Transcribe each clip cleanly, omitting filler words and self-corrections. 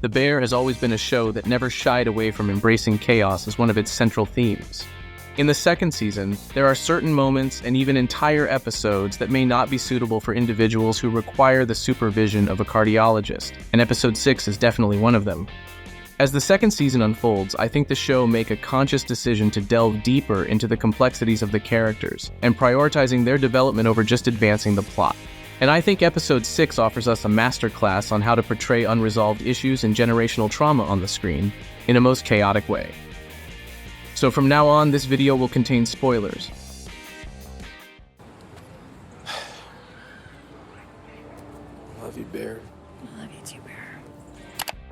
The Bear has always been a show that never shied away from embracing chaos as one of its central themes. In the second season, there are certain moments and even entire episodes that may not be suitable for individuals who require the supervision of a cardiologist, and episode 6 is definitely one of them. As the second season unfolds, I think the show make a conscious decision to delve deeper into the complexities of the characters and prioritizing their development over just advancing the plot. And I think episode 6 offers us a masterclass on how to portray unresolved issues and generational trauma on the screen in a most chaotic way. So from now on, this video will contain spoilers. Love you, Bear. Love you too, Bear.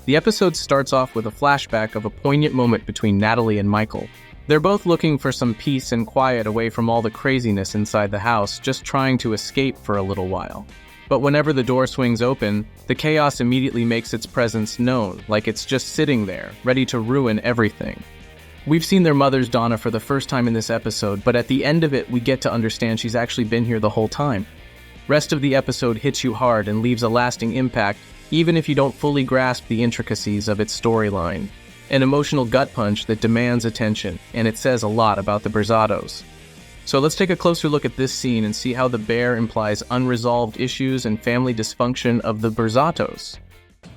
The episode starts off with a flashback of a poignant moment between Natalie and Michael. They're both looking for some peace and quiet away from all the craziness inside the house, just trying to escape for a little while. But whenever the door swings open, the chaos immediately makes its presence known, like it's just sitting there, ready to ruin everything. We've seen their mother's Donna for the first time in this episode, but at the end of it, we get to understand she's actually been here the whole time. Rest of the episode hits you hard and leaves a lasting impact, even if you don't fully grasp the intricacies of its storyline. An emotional gut punch that demands attention, and it says a lot about the Berzados. So let's take a closer look at this scene and see how the Bear implies unresolved issues and family dysfunction of the Berzados.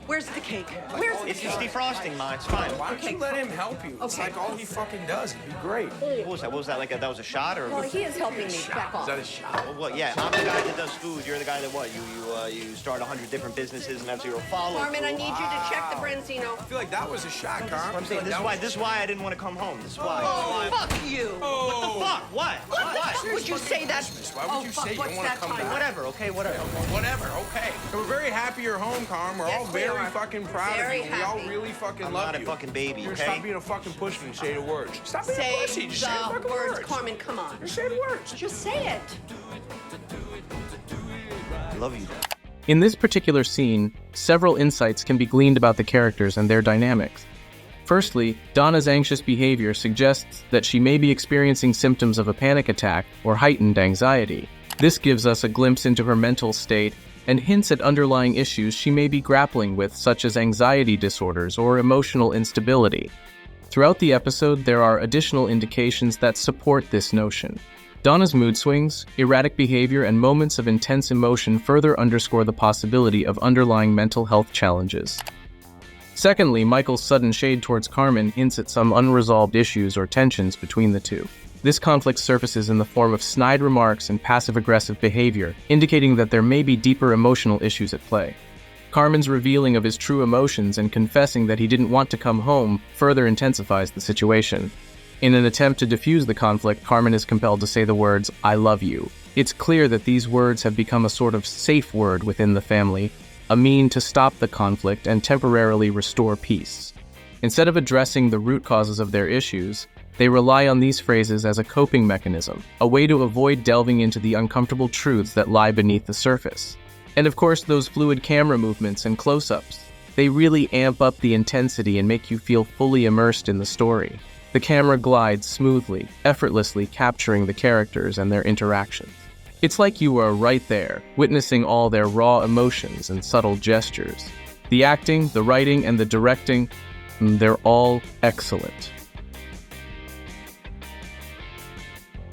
Where's the cake? Where's the It's cake? just defrosting, Ma. It's fine. Why don't you let him help you? It's like all he fucking does. It'd be great. What was that? What was that? Like that was a shot or? Well, he is helping me. Back Is off. that a shot? Well, what? Yeah, I'm the guy that does food. You're the guy that what? You start 100 different businesses and have zero follow. Carmen, I need you to check the Branzino. I feel like that was a shot, Carm. I'm saying this is why I didn't want to come home. This is why. Oh, fuck you. What the fuck? What? What? Would you say that? Why would you fuck, say you what's don't want to that come time? back? Whatever. Okay. Whatever. Whatever, okay. We're very happy you're home, Carm. We're all Yes, we very are. fucking proud Very of you. We all happy. really fucking I'm love not a you. fucking baby, You're okay? Stop being a fucking pussy and say the words. Stop being a Say pussy. Just say the the fucking words, words. Carmen, come on. Just say the words. Just say it. I love you. In this particular scene, several insights can be gleaned about the characters and their dynamics. Firstly, Donna's anxious behavior suggests that she may be experiencing symptoms of a panic attack or heightened anxiety. This gives us a glimpse into her mental state and hints at underlying issues she may be grappling with, such as anxiety disorders or emotional instability. Throughout the episode, there are additional indications that support this notion. Donna's mood swings, erratic behavior, and moments of intense emotion further underscore the possibility of underlying mental health challenges. Secondly, Michael's sudden shade towards Carmen hints at some unresolved issues or tensions between the two. This conflict surfaces in the form of snide remarks and passive-aggressive behavior, indicating that there may be deeper emotional issues at play. Carmen's revealing of his true emotions and confessing that he didn't want to come home further intensifies the situation. In an attempt to diffuse the conflict, Carmen is compelled to say the words, "I love you." It's clear that these words have become a sort of safe word within the family, a mean to stop the conflict and temporarily restore peace. Instead of addressing the root causes of their issues, they rely on these phrases as a coping mechanism, a way to avoid delving into the uncomfortable truths that lie beneath the surface. And of course, those fluid camera movements and close-ups. They really amp up the intensity and make you feel fully immersed in the story. The camera glides smoothly, effortlessly capturing the characters and their interactions. It's like you are right there, witnessing all their raw emotions and subtle gestures. The acting, the writing, and the directing, they're all excellent.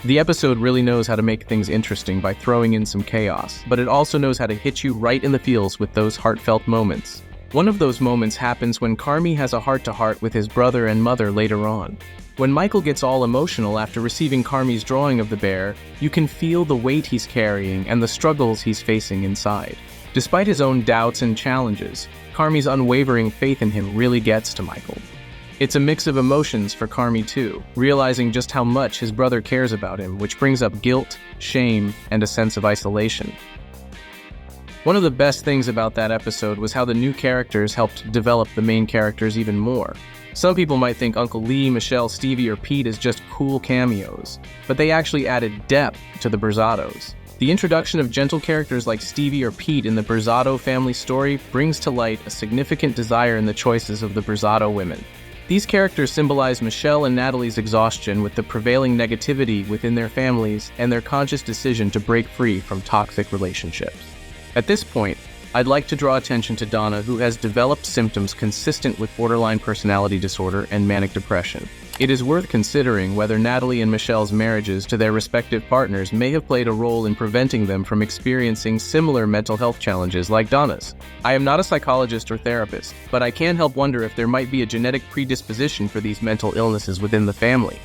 The episode really knows how to make things interesting by throwing in some chaos, but it also knows how to hit you right in the feels with those heartfelt moments. One of those moments happens when Carmi has a heart-to-heart with his brother and mother later on. When Michael gets all emotional after receiving Carmi's drawing of the bear, you can feel the weight he's carrying and the struggles he's facing inside. Despite his own doubts and challenges, Carmi's unwavering faith in him really gets to Michael. It's a mix of emotions for Carmi too, realizing just how much his brother cares about him, which brings up guilt, shame, and a sense of isolation. One of the best things about that episode was how the new characters helped develop the main characters even more. Some people might think Uncle Lee, Michelle, Stevie, or Pete is just cool cameos, but they actually added depth to the Berzados. The introduction of gentle characters like Stevie or Pete in the Berzado family story brings to light a significant desire in the choices of the Berzado women. These characters symbolize Michelle and Natalie's exhaustion with the prevailing negativity within their families and their conscious decision to break free from toxic relationships. At this point, I'd like to draw attention to Donna, who has developed symptoms consistent with borderline personality disorder and manic depression. It is worth considering whether Natalie and Michelle's marriages to their respective partners may have played a role in preventing them from experiencing similar mental health challenges like Donna's. I am not a psychologist or therapist, but I can't help wonder if there might be a genetic predisposition for these mental illnesses within the family.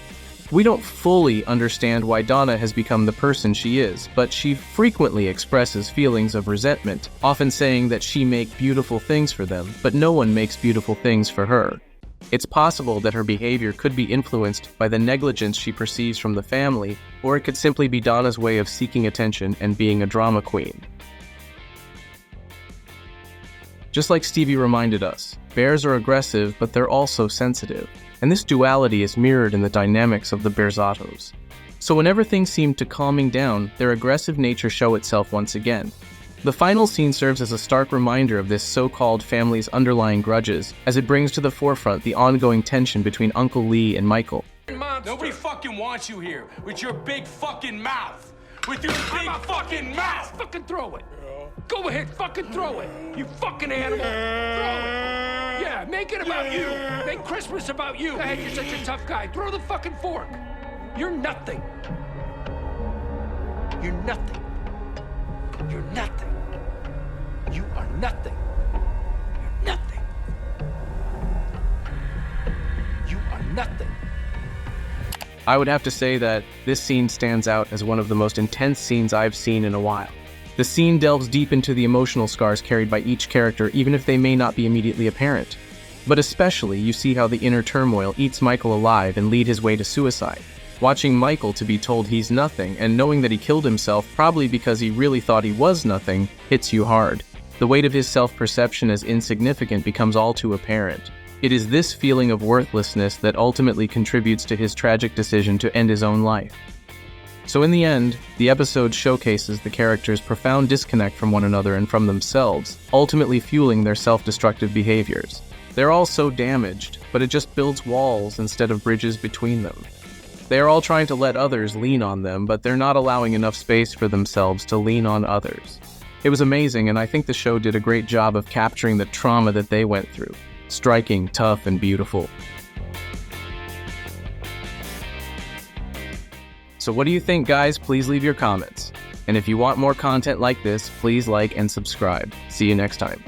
We don't fully understand why Donna has become the person she is, but she frequently expresses feelings of resentment, often saying that she makes beautiful things for them, but no one makes beautiful things for her. It's possible that her behavior could be influenced by the negligence she perceives from the family, or it could simply be Donna's way of seeking attention and being a drama queen. Just like Stevie reminded us, bears are aggressive, but they're also sensitive. And this duality is mirrored in the dynamics of the Berzottos. So whenever things seem to calming down, their aggressive nature show itself once again. The final scene serves as a stark reminder of this so-called family's underlying grudges, as it brings to the forefront the ongoing tension between Uncle Lee and Michael. Nobody fucking wants you here with your big fucking mouth. With your big fucking mouth. Fucking throw it. Go ahead, fucking throw it. You fucking animal. Throw it. Yeah, make it about you. Make Christmas about you. Go ahead, you're such a tough guy. Throw the fucking fork. You're nothing. You're nothing. You're nothing. You are nothing. You're nothing. You are nothing. I would have to say that this scene stands out as one of the most intense scenes I've seen in a while. The scene delves deep into the emotional scars carried by each character, even if they may not be immediately apparent. But especially, you see how the inner turmoil eats Michael alive and lead his way to suicide. Watching Michael to be told he's nothing and knowing that he killed himself probably because he really thought he was nothing hits you hard. The weight of his self-perception as insignificant becomes all too apparent. It is this feeling of worthlessness that ultimately contributes to his tragic decision to end his own life. So in the end, the episode showcases the characters' profound disconnect from one another and from themselves, ultimately fueling their self-destructive behaviors. They're all so damaged, but it just builds walls instead of bridges between them. They are all trying to let others lean on them, but they're not allowing enough space for themselves to lean on others. It was amazing, and I think the show did a great job of capturing the trauma that they went through. Striking, tough, and beautiful. So what do you think, guys? Please leave your comments. And if you want more content like this, please like and subscribe. See you next time.